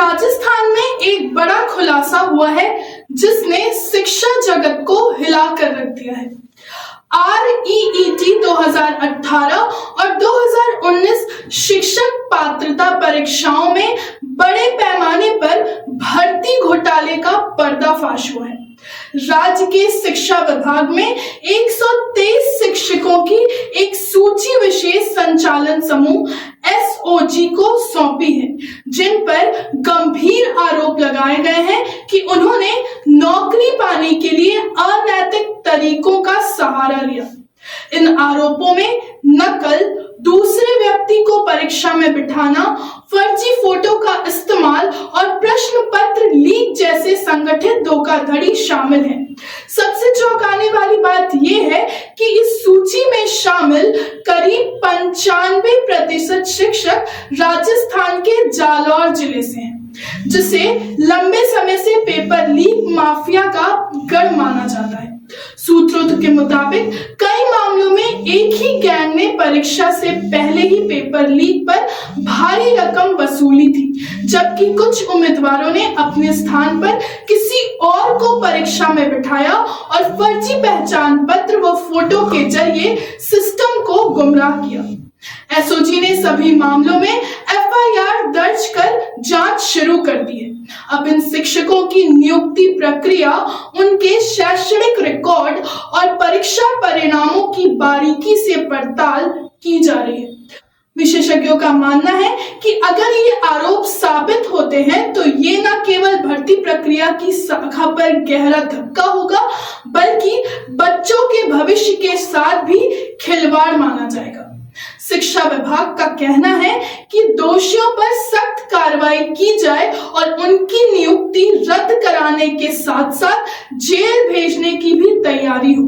राजस्थान में एक बड़ा खुलासा हुआ है जिसने शिक्षा जगत को हिलाकर रख दिया है। REET 2018 और 2019 शिक्षक पात्रता परीक्षाओं में बड़े पैमाने पर भर्ती घोटाले का पर्दाफाश हुआ है। राज्य के शिक्षा विभाग में 123 शिक्षकों की एक सूची विशेष संचालन समूह SOG को सौंपी है, जिन पर गंभीर आरोप लगाए गए हैं कि उन्होंने नौकरी पाने के लिए अनैतिक तरीकों का सहारा लिया। इन आरोपों में नकल, दूसरे व्यक्ति को परीक्षा में बिठाना, फर्जी फोटो का इस्तेमाल और प्रश्न पत्र लीक जैसे संगठित धोखाधड़ी शामिल है। सबसे चौंकाने वाली बात यह है कि इस सूची में शामिल करीब 95% शिक्षक राजस्थान के जालौर जिले से हैं, जिसे लंबे समय से पेपर लीक माफिया का गढ़ माना जाता है। सूत्रों के मुताबिक कई मामलों में एक ही गैंग ने परीक्षा से पहले ही पेपर लीक पर भारी रकम वसूली थी, जबकि कुछ उम्मीदवारों ने अपने स्थान पर किसी और को परीक्षा में बिठाया और फर्जी पहचान पत्र व फोटो के जरिए सिस्टम को गुमराह किया। SOG ने सभी मामलों में FIR दर्ज कर जांच शुरू कर दी है। अब इन शिक्षकों की नियुक्ति प्रक्रिया, उनके शैक्षणिक रिकॉर्ड और परीक्षा परिणामों की बारीकी से पड़ताल की जा रही है। विशेषज्ञों का मानना है कि अगर ये आरोप साबित होते हैं तो ये न केवल भर्ती प्रक्रिया की शाखा पर गहरा धक्का होगा, बल्कि बच्चों के भविष्य के साथ भी खिलवाड़ माना जाएगा। शिक्षा विभाग का कहना है कि दोषियों पर सख्त कार्रवाई की जाए और उनकी नियुक्ति रद्द कराने के साथ साथ जेल भेजने की भी तैयारी हो।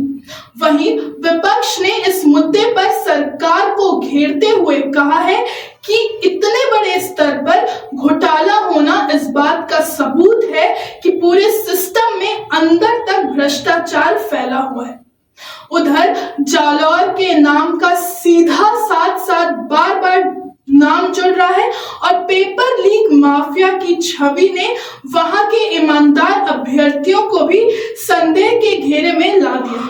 वहीं विपक्ष ने इस मुद्दे पर सरकार को घेरते हुए कहा है कि इतने बड़े स्तर पर घोटाला होना इस बात का सबूत है कि पूरे सिस्टम में अंदर तक भ्रष्टाचार फैला हुआ है। उधर जालौर के नाम का सीधा साथ साथ बार बार नाम जुड़ रहा है और पेपर लीक माफिया की छवि ने वहां के ईमानदार अभ्यर्थियों को भी संदेह के घेरे में ला दिया।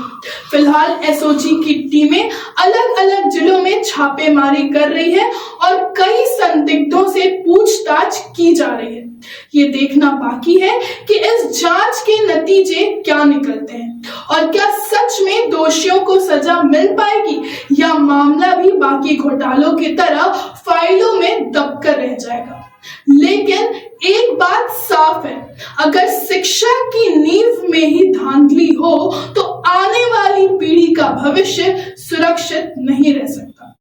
फिलहाल SOG की टीमें अलग अलग जिलों में छापेमारी कर रही है और कई संदिग्धों से पूछताछ की जा रही है। ये देखना बाकी है कि इस जांच के नतीजे क्या निकलते हैं और क्या सच में दोषियों को सजा मिल पाएगी या मामला भी बाकी घोटालों की तरह फाइलों में दबकर रह जाएगा। लेकिन एक बात साफ है, अगर शिक्षा की नींव में ही धांधली हो तो आने वाली पीढ़ी का भविष्य सुरक्षित नहीं रह सकता।